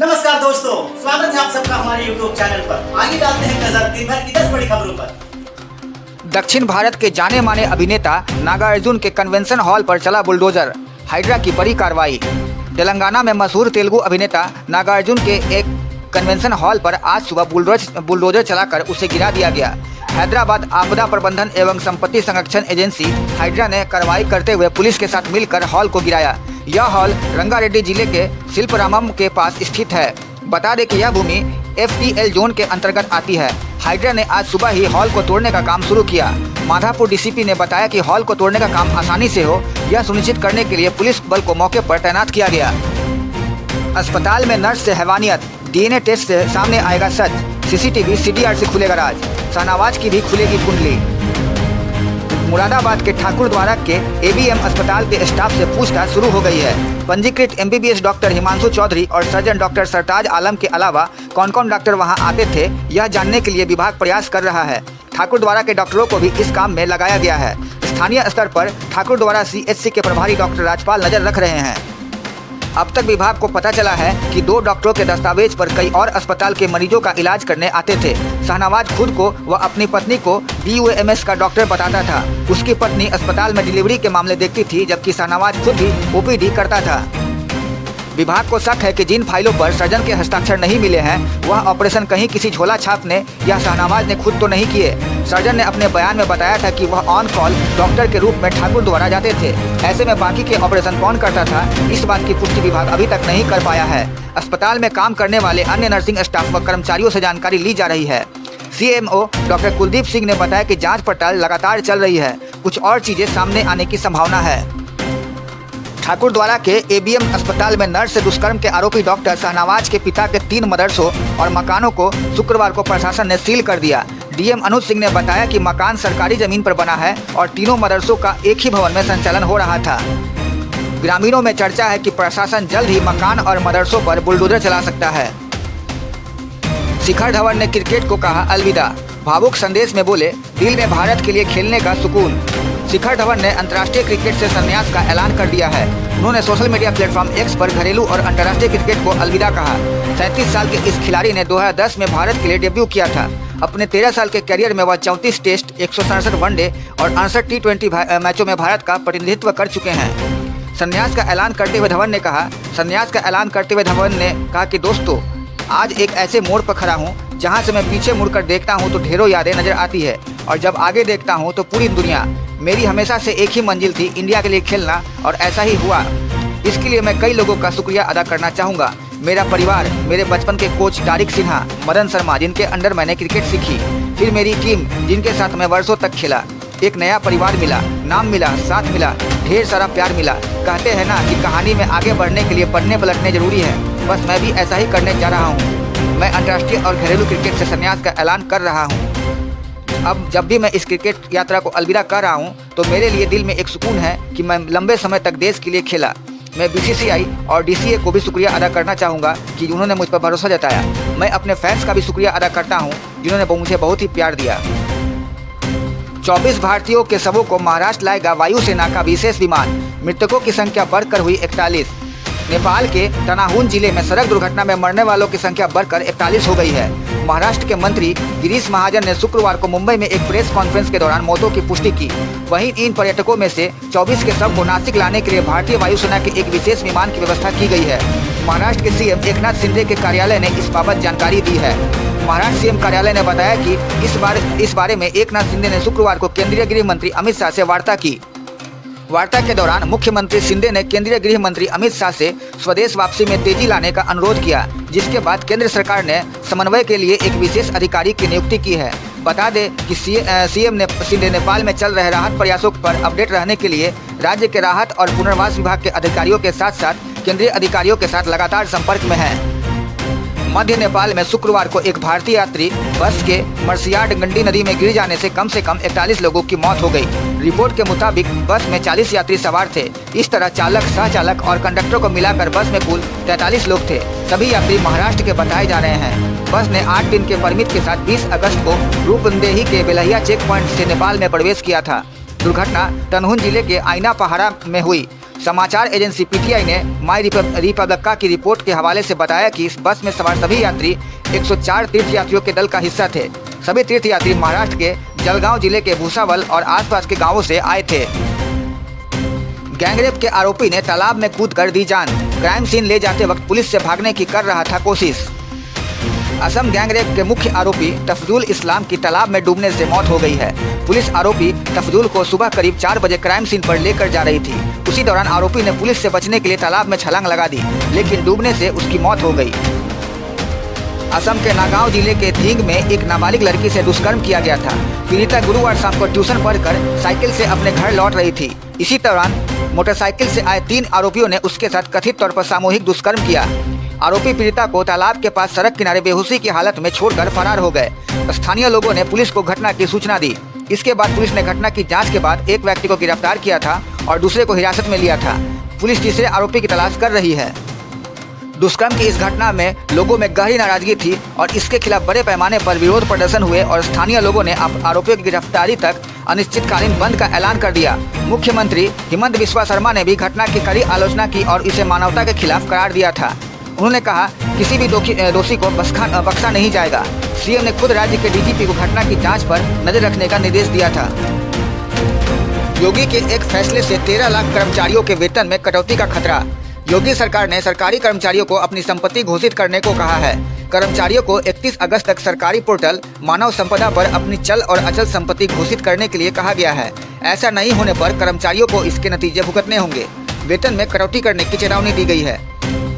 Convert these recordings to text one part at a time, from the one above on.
नमस्कार दोस्तों, स्वागत है आप सबका हमारे YouTube चैनल पर। आइए डालते हैं नजर दिन भर की 10 बड़ी खबरों पर। दक्षिण भारत के जाने माने अभिनेता नागार्जुन के कन्वेंशन हॉल पर चला बुलडोजर, हाइड्रा की बड़ी कार्रवाई। तेलंगाना में मशहूर तेलुगु अभिनेता नागार्जुन के एक कन्वेंशन हॉल पर आज सुबह बुलडोजर चलाकर उसे गिरा दिया गया। हैदराबाद आपदा प्रबंधन एवं संपत्ति संरक्षण एजेंसी हाइड्रा ने कार्रवाई करते हुए पुलिस के साथ मिलकर हॉल को गिराया। यह हॉल रंगारेड्डी जिले के शिल्परामम के पास स्थित है। बता दें कि यह भूमि FTL जोन के अंतर्गत आती है। हाइड्रा ने आज सुबह ही हॉल को तोड़ने का काम शुरू किया। माधापुर DCP ने बताया कि हॉल को तोड़ने का काम आसानी से हो, यह सुनिश्चित करने के लिए पुलिस बल को मौके पर तैनात किया गया। अस्पताल में नर्स से हैवानियत, DNA टेस्ट से सामने आएगा सच। CCTV CDR से खुलेगा राज, शाहनवाज की भी खुलेगी कुंडली। मुरादाबाद के ठाकुरद्वारा के ABM अस्पताल के स्टाफ से पूछताछ शुरू हो गई है। पंजीकृत MBBS डॉक्टर हिमांशु चौधरी और सर्जन डॉक्टर सरताज आलम के अलावा कौन कौन डॉक्टर वहां आते थे, यह जानने के लिए विभाग प्रयास कर रहा है। ठाकुरद्वारा के डॉक्टरों को भी इस काम में लगाया गया है। स्थानीय स्तर पर ठाकुरद्वारा CHC के प्रभारी डॉक्टर राजपाल नजर रख रहे हैं। अब तक विभाग को पता चला है कि 2 डॉक्टरों के दस्तावेज पर कई और अस्पताल के मरीजों का इलाज करने आते थे। शाहनवाज खुद को व अपनी पत्नी को BUMS का डॉक्टर बताता था। उसकी पत्नी अस्पताल में डिलीवरी के मामले देखती थी, जबकि शाहनवाज खुद भी OPD करता था। विभाग को शक है कि जिन फाइलों पर सर्जन के हस्ताक्षर नहीं मिले हैं, वह ऑपरेशन कहीं किसी झोला छाप ने या शाहनवाज ने खुद तो नहीं किए। सर्जन ने अपने बयान में बताया था कि वह ऑन कॉल डॉक्टर के रूप में ठाकुरद्वारा जाते थे। ऐसे में बाकी के ऑपरेशन कौन करता था, इस बात की पुष्टि विभाग अभी तक नहीं कर पाया है। अस्पताल में काम करने वाले अन्य नर्सिंग स्टाफ व कर्मचारियों से जानकारी ली जा रही है। CMO डॉक्टर कुलदीप सिंह ने बताया कि जाँच पड़ताल लगातार चल रही है। कुछ और चीजें सामने आने की संभावना है। ठाकुरद्वारा के ABM अस्पताल में नर्स से दुष्कर्म के आरोपी डॉक्टर शाहनवाज के पिता के 3 मदरसों और मकानों को शुक्रवार को प्रशासन ने सील कर दिया। DM अनुज सिंह ने बताया कि मकान सरकारी जमीन पर बना है और तीनों मदरसों का एक ही भवन में संचालन हो रहा था। ग्रामीणों में चर्चा है कि प्रशासन जल्द ही मकान और मदरसों पर बुलडोजर चला सकता है। शिखर धवन ने क्रिकेट को कहा अलविदा। भावुक संदेश में बोले, दिल में भारत के लिए खेलने का सुकून। शिखर धवन ने अंतर्राष्ट्रीय क्रिकेट से संन्यास का ऐलान कर दिया है। उन्होंने सोशल मीडिया प्लेटफॉर्म X पर घरेलू और अंतर्राष्ट्रीय क्रिकेट को अलविदा कहा। 37 साल के इस खिलाड़ी ने 2010 में भारत के लिए डेब्यू किया था। अपने 13 साल के करियर में वह 34 टेस्ट, 167 वनडे और 68 T20 मैचों में भारत का प्रतिनिधित्व कर चुके हैं। संन्यास का ऐलान करते हुए धवन ने कहा कि दोस्तों, आज एक ऐसे मोड़ पर खड़ा हूँ जहाँ से मैं पीछे मुड़कर देखता हूँ तो ढेरों यादें नजर आती है, और जब आगे देखता हूँ तो पूरी दुनिया। मेरी हमेशा से एक ही मंजिल थी, इंडिया के लिए खेलना, और ऐसा ही हुआ। इसके लिए मैं कई लोगों का शुक्रिया अदा करना चाहूँगा। मेरा परिवार, मेरे बचपन के कोच तारिक सिन्हा, मदन शर्मा, जिनके अंडर मैंने क्रिकेट सीखी, फिर मेरी टीम जिनके साथ मैं वर्षों तक खेला। एक नया परिवार मिला, नाम मिला, साथ मिला, ढेर सारा प्यार मिला। कहते हैं ना कि कहानी में आगे बढ़ने के लिए पढ़ने पलटने जरूरी है। बस मैं भी ऐसा ही करने जा रहा हूँ। मैं अंतर्राष्ट्रीय और घरेलू क्रिकेट से संन्यास का ऐलान कर रहा हूँ। अब जब भी मैं इस क्रिकेट यात्रा को अलविदा कर रहा हूँ तो मेरे लिए दिल में एक सुकून है कि मैं लंबे समय तक देश के लिए खेला। मैं BCCI और DCA को भी शुक्रिया अदा करना चाहूँगा कि उन्होंने मुझ पर भरोसा जताया। मैं अपने फैंस का भी शुक्रिया अदा करता हूँ जिन्होंने मुझे बहुत ही प्यार दिया। 24 भारतीयों के शवों को महाराष्ट्र लाएगा वायुसेना का विशेष विमान। मृतकों की संख्या बढ़कर हुई 41। नेपाल के तनाहुन जिले में सड़क दुर्घटना में मरने वालों की संख्या बढ़कर 41 हो गई है। महाराष्ट्र के मंत्री गिरीश महाजन ने शुक्रवार को मुंबई में एक प्रेस कॉन्फ्रेंस के दौरान मौतों की पुष्टि की। वहीं इन पर्यटकों में से 24 के शव को नासिक लाने के लिए भारतीय वायुसेना के एक विशेष विमान की व्यवस्था की गई है। महाराष्ट्र के CM एकनाथ शिंदे के कार्यालय ने इस बाबत जानकारी दी है। महाराष्ट्र CM कार्यालय ने बताया कि इस बारे में एकनाथ शिंदे ने शुक्रवार को केंद्रीय गृह मंत्री अमित शाह से वार्ता की। वार्ता के दौरान मुख्यमंत्री शिंदे ने केंद्रीय गृह मंत्री अमित शाह से स्वदेश वापसी में तेजी लाने का अनुरोध किया, जिसके बाद केंद्र सरकार ने समन्वय के लिए एक विशेष अधिकारी की नियुक्ति की है। बता दें कि CM शिंदे नेपाल में चल रहे राहत प्रयासों पर अपडेट रहने के लिए राज्य के राहत और पुनर्वास विभाग के अधिकारियों के साथ साथ केंद्रीय अधिकारियों के साथ लगातार संपर्क में हैं। मध्य नेपाल में शुक्रवार को एक भारतीय यात्री बस के मर्सियाड गंडी नदी में गिर जाने से कम 41 लोगों की मौत हो गई। रिपोर्ट के मुताबिक बस में 40 यात्री सवार थे। इस तरह चालक, सहचालक और कंडक्टर को मिलाकर बस में कुल 43 लोग थे। सभी यात्री महाराष्ट्र के बताए जा रहे हैं। बस ने 8 दिन के परमिट के साथ 20 अगस्त को रूपंदेही के बेलहिया चेक पॉइंट से नेपाल में प्रवेश किया था। दुर्घटना तनहुन जिले के आइना पहाड़ा में हुई। समाचार एजेंसी पीटीआई ने माई रिपब्लिका की रिपोर्ट के हवाले से बताया कि इस बस में सवार सभी यात्री 104 तीर्थयात्रियों के दल का हिस्सा थे। सभी तीर्थयात्री महाराष्ट्र के जलगांव जिले के भूसावल और आसपास के गांवों से आए थे। गैंगरेप के आरोपी ने तालाब में कूदकर दी जान। क्राइम सीन ले जाते वक्त पुलिस से भागने की कर रहा था कोशिश। असम गैंगरेप के मुख्य आरोपी तफजुल इस्लाम की तालाब में डूबने से मौत हो गई है। पुलिस आरोपी तफजुल को सुबह करीब 4 बजे क्राइम सीन पर लेकर जा रही थी। उसी दौरान आरोपी ने पुलिस से बचने के लिए तालाब में छलांग लगा दी, लेकिन डूबने से उसकी मौत हो गई। असम के नागांव जिले के धींग में एक नाबालिग लड़की से दुष्कर्म किया गया था। पीड़िता गुरुवार शाम को ट्यूशन पढ़कर साइकिल से अपने घर लौट रही थी। इसी दौरान मोटरसाइकिल से आए 3 आरोपियों ने उसके साथ कथित तौर पर सामूहिक दुष्कर्म किया। आरोपी पीड़िता को तालाब के पास सड़क किनारे बेहोशी की हालत में छोड़कर फरार हो गए। स्थानीय लोगों ने पुलिस को घटना की सूचना दी। इसके बाद पुलिस ने घटना की जांच के बाद एक व्यक्ति को गिरफ्तार किया था और दूसरे को हिरासत में लिया था। पुलिस तीसरे आरोपी की तलाश कर रही है। दुष्कर्म की इस घटना में लोगों में गहरी नाराजगी थी और इसके खिलाफ बड़े पैमाने पर विरोध प्रदर्शन हुए और स्थानीय लोगों ने आरोपियों की गिरफ्तारी तक अनिश्चितकालीन बंद का ऐलान कर दिया। मुख्यमंत्री हिमंत बिस्वा शर्मा ने भी घटना की कड़ी आलोचना की और इसे मानवता के खिलाफ करार दिया था। उन्होंने कहा किसी भी दोषी को बख्शा नहीं जाएगा। सीएम ने खुद राज्य के डीजीपी को घटना की जांच पर नजर रखने का निर्देश दिया था। योगी के एक फैसले से 13 लाख कर्मचारियों के वेतन में कटौती का खतरा। योगी सरकार ने सरकारी कर्मचारियों को अपनी संपत्ति घोषित करने को कहा है। कर्मचारियों को 31 अगस्त तक सरकारी पोर्टल मानव संपदा पर अपनी चल और अचल संपत्ति घोषित करने के लिए कहा गया है। ऐसा नहीं होने पर कर्मचारियों को इसके नतीजे भुगतने होंगे। वेतन में कटौती करने की चेतावनी दी गई है।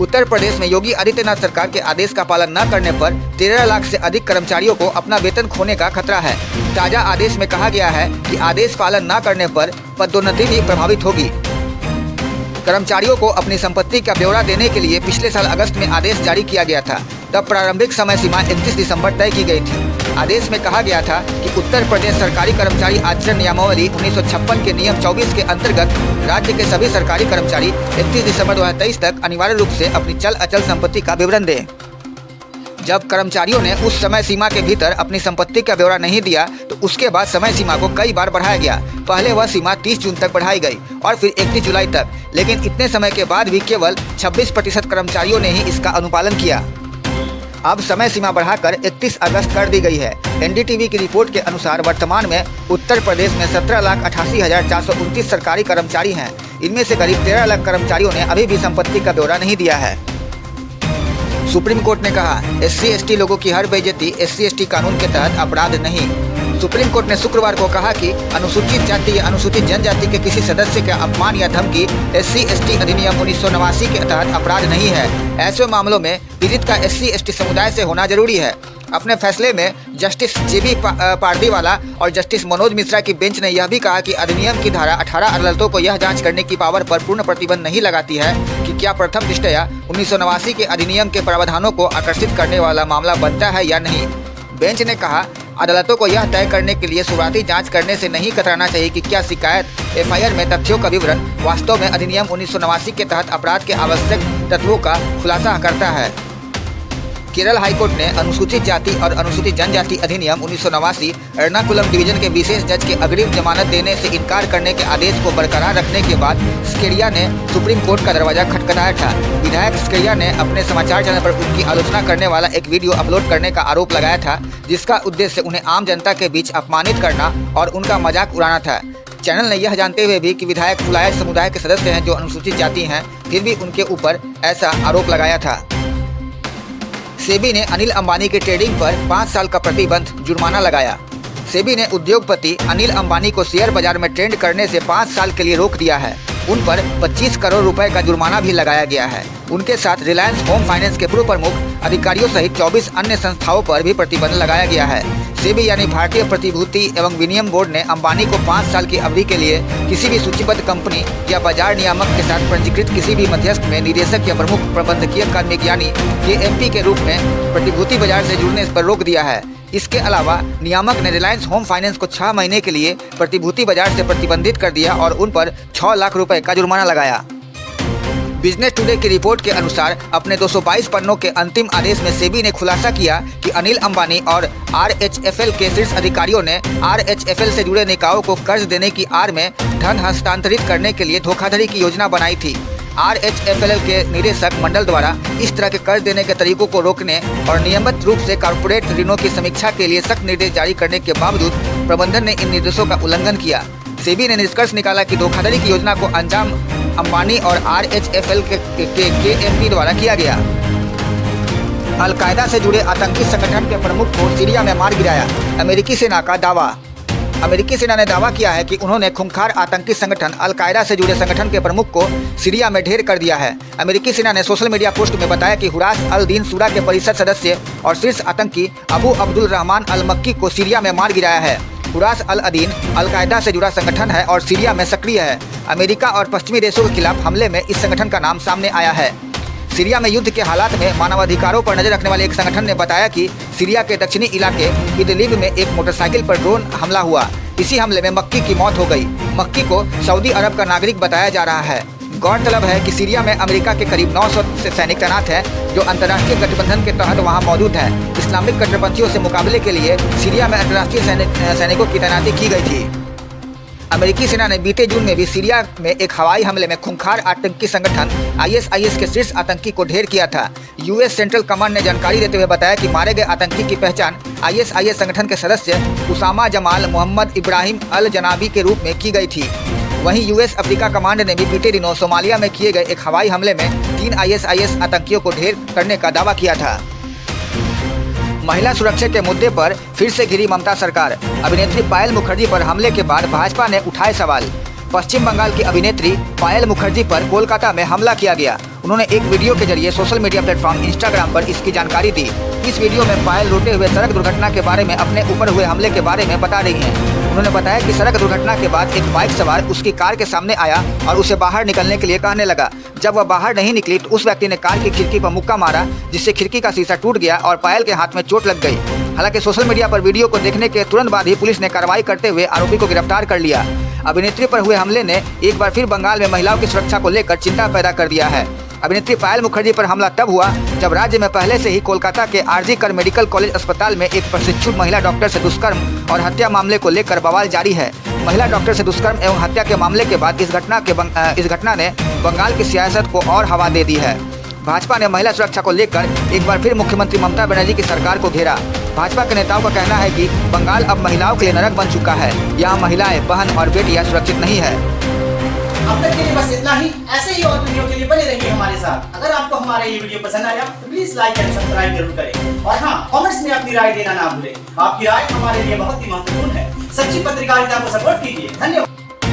उत्तर प्रदेश में योगी आदित्यनाथ सरकार के आदेश का पालन न करने पर 13 लाख से अधिक कर्मचारियों को अपना वेतन खोने का खतरा है। ताजा आदेश में कहा गया है कि आदेश पालन न करने पर पदोन्नति भी प्रभावित होगी। कर्मचारियों को अपनी संपत्ति का ब्यौरा देने के लिए पिछले साल अगस्त में आदेश जारी किया गया था। तब प्रारंभिक समय सीमा 31 दिसंबर तय की गई थी। आदेश में कहा गया था कि उत्तर प्रदेश सरकारी कर्मचारी आचरण नियमावली 1956 के नियम 24 के अंतर्गत राज्य के सभी सरकारी कर्मचारी 31 दिसंबर 2023 तक अनिवार्य रूप से अपनी चल अचल संपत्ति का विवरण दें। जब कर्मचारियों ने उस समय सीमा के भीतर अपनी संपत्ति का ब्यौरा नहीं दिया तो उसके बाद समय सीमा को कई बार बढ़ाया गया। पहले वह सीमा 30 जून तक बढ़ाई गई और फिर 31 जुलाई तक, लेकिन इतने समय के बाद भी केवल 26% कर्मचारियों ने ही इसका अनुपालन किया। अब समय सीमा बढ़ाकर 31 अगस्त कर दी गई है। एनडीटीवी की रिपोर्ट के अनुसार वर्तमान में उत्तर प्रदेश में 17,88,429 सरकारी कर्मचारी हैं। इनमें से करीब 13 लाख कर्मचारियों ने अभी भी संपत्ति का ब्यौरा नहीं दिया है। सुप्रीम कोर्ट ने कहा SC/ST लोगों की हर बेइज्जती SC/ST कानून के तहत अपराध नहीं। सुप्रीम कोर्ट ने शुक्रवार को कहा कि अनुसूचित जाति या अनुसूचित जनजाति के किसी सदस्य का अपमान या धमकी SC/ST अधिनियम 1989 के तहत अपराध नहीं है। ऐसे मामलों में पीड़ित का SC/ST समुदाय से होना जरूरी है। अपने फैसले में जस्टिस JB पारदीवाला और जस्टिस मनोज मिश्रा की बेंच ने यह भी कहा कि अधिनियम की धारा 18 अदालतों को यह जांच करने की पावर पर पूर्ण प्रतिबंध नहीं लगाती है कि क्या प्रथम दृष्टया 1989 के अधिनियम के प्रावधानों को आकर्षित करने वाला मामला बनता है या नहीं। बेंच ने कहा अदालतों को यह तय करने के लिए शुरुआती जांच करने से नहीं कतराना चाहिए कि क्या शिकायत FIR में तथ्यों का विवरण वास्तव में अधिनियम 1989 के तहत अपराध के आवश्यक तत्वों का खुलासा करता है। केरल हाईकोर्ट ने अनुसूचित जाति और अनुसूचित जनजाति अधिनियम 1989 एर्नाकुलम डिवीजन के विशेष जज के अग्रिम जमानत देने से इनकार करने के आदेश को बरकरार रखने के बाद स्केरिया ने सुप्रीम कोर्ट का दरवाजा खटखटाया था। विधायक स्केरिया ने अपने समाचार चैनल पर उनकी आलोचना करने वाला एक वीडियो अपलोड करने का आरोप लगाया था, जिसका उद्देश्य उन्हें आम जनता के बीच अपमानित करना और उनका मजाक उड़ाना था। चैनल ने यह जानते हुए भी कि विधायक फुलाया समुदाय के सदस्य हैं जो अनुसूचित जाति हैं, फिर भी उनके ऊपर ऐसा आरोप लगाया था। सेबी ने अनिल अंबानी के ट्रेडिंग पर 5 साल का प्रतिबंध जुर्माना लगाया। सेबी ने उद्योगपति अनिल अंबानी को शेयर बाजार में ट्रेड करने से 5 साल के लिए रोक दिया है। उन पर 25 करोड़ रुपए का जुर्माना भी लगाया गया है। उनके साथ रिलायंस होम फाइनेंस के पूर्व प्रमुख अधिकारियों सहित 24 अन्य संस्थाओं पर भी प्रतिबंध लगाया गया है। सेबी यानी भारतीय प्रतिभूति एवं विनिमय बोर्ड ने अंबानी को 5 साल की अवधि के लिए किसी भी सूचीबद्ध कंपनी या बाजार नियामक के साथ पंजीकृत किसी भी मध्यस्थ में निदेशक या प्रमुख प्रबंधकीय कार्मिक यानी KMP के रूप में प्रतिभूति बाजार से जुड़ने पर रोक दिया है। इसके अलावा नियामक ने रिलायंस होम फाइनेंस को 6 महीने के लिए प्रतिभूति बाजार से प्रतिबंधित कर दिया और उन पर 6 लाख रुपए का जुर्माना लगाया। बिजनेस टुडे की रिपोर्ट के अनुसार अपने 222 पन्नों के अंतिम आदेश में सेबी ने खुलासा किया कि अनिल अंबानी और आरएचएफएल के शीर्ष अधिकारियों ने आरएचएफएल से जुड़े निकायों को कर्ज देने की आड़ में धन हस्तांतरित करने के लिए धोखाधड़ी की योजना बनाई थी। आरएचएफएल के निदेशक मंडल द्वारा इस तरह के कर्ज देने के तरीकों को रोकने और नियमित रूप से कॉर्पोरेट ऋणों की समीक्षा के लिए सख्त निर्देश जारी करने के बावजूद प्रबंधन ने इन निर्देशों का उल्लंघन किया। सेबी ने निष्कर्ष निकाला कि धोखाधड़ी की योजना को अंजाम अंबानी और आरएचएफएल के केएमपी द्वारा किया गया। अलकायदा से जुड़े आतंकी संगठन के प्रमुख को सीरिया में मार गिराया, अमेरिकी सेना का दावा। अमेरिकी सेना ने दावा किया है कि उन्होंने खूंखार आतंकी संगठन अलकायदा से जुड़े संगठन के प्रमुख को सीरिया में ढेर कर दिया है। अमेरिकी सेना ने सोशल मीडिया पोस्ट में बताया कि हुरास अल दीन सूरा के परिषद सदस्य और शीर्ष आतंकी अबू अब्दुल रहमान अल मक्की को सीरिया में मार गिराया है। हुरास अल अदीन अलकायदा से जुड़ा संगठन है और सीरिया में सक्रिय है। अमेरिका और पश्चिमी देशों के खिलाफ हमले में इस संगठन का नाम सामने आया है। सीरिया में युद्ध के हालात में मानवाधिकारों पर नजर रखने वाले एक संगठन ने बताया कि सीरिया के दक्षिणी इलाके इदलिब में एक मोटरसाइकिल पर ड्रोन हमला हुआ। इसी हमले में मक्की की मौत हो गई। मक्की को सऊदी अरब का नागरिक बताया जा रहा है। गौरतलब है कि सीरिया में अमेरिका के करीब 900 सैनिक तैनात हैं जो अंतर्राष्ट्रीय गठबंधन के तहत वहां मौजूद है। इस्लामिक कट्टरपंथियों से मुकाबले के लिए सीरिया में अंतर्राष्ट्रीय सैनिकों की तैनाती की गई थी। अमेरिकी सेना ने बीते जून में भी सीरिया में एक हवाई हमले में खूंखार आतंकी संगठन आईएसआईएस के शीर्ष आतंकी को ढेर किया था। यूएस सेंट्रल कमांड ने जानकारी देते हुए बताया कि मारे गए आतंकी की पहचान आईएसआईएस संगठन के सदस्य उसामा जमाल मोहम्मद इब्राहिम अल जनाबी के रूप में की गई थी। वहीं यूएस अफ्रीका कमांड ने भी बीते दिनों सोमालिया में किए गए एक हवाई हमले में 3 आईएसआईएस आतंकियों को ढेर करने का दावा किया था। महिला सुरक्षा के मुद्दे पर फिर से घिरी ममता सरकार। अभिनेत्री पायल मुखर्जी पर हमले के बाद भाजपा ने उठाए सवाल। पश्चिम बंगाल की अभिनेत्री पायल मुखर्जी पर कोलकाता में हमला किया गया। उन्होंने एक वीडियो के जरिए सोशल मीडिया प्लेटफॉर्म इंस्टाग्राम पर इसकी जानकारी दी। इस वीडियो में पायल रोते हुए सड़क दुर्घटना के बारे में अपने ऊपर हुए हमले के बारे में बता रही हैं। उन्होंने बताया कि सड़क दुर्घटना के बाद एक बाइक सवार उसकी कार के सामने आया और उसे बाहर निकलने के लिए कहने लगा। जब वह बाहर नहीं निकली तो उस व्यक्ति ने कार की खिड़की पर मुक्का मारा, जिससे खिड़की का शीशा टूट गया और पायल के हाथ में चोट लग गई। हालांकि सोशल मीडिया पर वीडियो को देखने के तुरंत बाद ही पुलिस ने कार्रवाई करते हुए आरोपी को गिरफ्तार कर लिया। अभिनेत्री पर हुए हमले ने एक बार फिर बंगाल में महिलाओं की सुरक्षा को लेकर चिंता पैदा कर दिया है। अभिनेत्री पायल मुखर्जी पर हमला तब हुआ जब राज्य में पहले से ही कोलकाता के आरजी कर मेडिकल कॉलेज अस्पताल में एक प्रशिक्षुत महिला डॉक्टर से दुष्कर्म और हत्या मामले को लेकर बवाल जारी है। महिला डॉक्टर से दुष्कर्म एवं हत्या के मामले के बाद इस घटना ने बंगाल की सियासत को और हवा दे दी है। भाजपा ने महिला सुरक्षा को लेकर एक बार फिर मुख्यमंत्री ममता बनर्जी की सरकार को घेरा। भाजपा के नेताओं का कहना है कि बंगाल अब महिलाओं के लिए नरक बन चुका है। यहाँ महिलाएं, बहन और बेटियां सुरक्षित नहीं है। अब तक के लिए बस इतना ही। ऐसे ही और वीडियो के लिए बने रहिए हमारे साथ। अगर आपको हमारा ये वीडियो पसंद आया तो प्लीज लाइक एंड सब्सक्राइब जरूर करें। और हाँ, कमेंट्स में अपनी राय देना ना भूलें। आपकी राय हमारे लिए बहुत ही महत्वपूर्ण है। सच्ची पत्रकारिता को सपोर्ट कीजिए। धन्यवाद।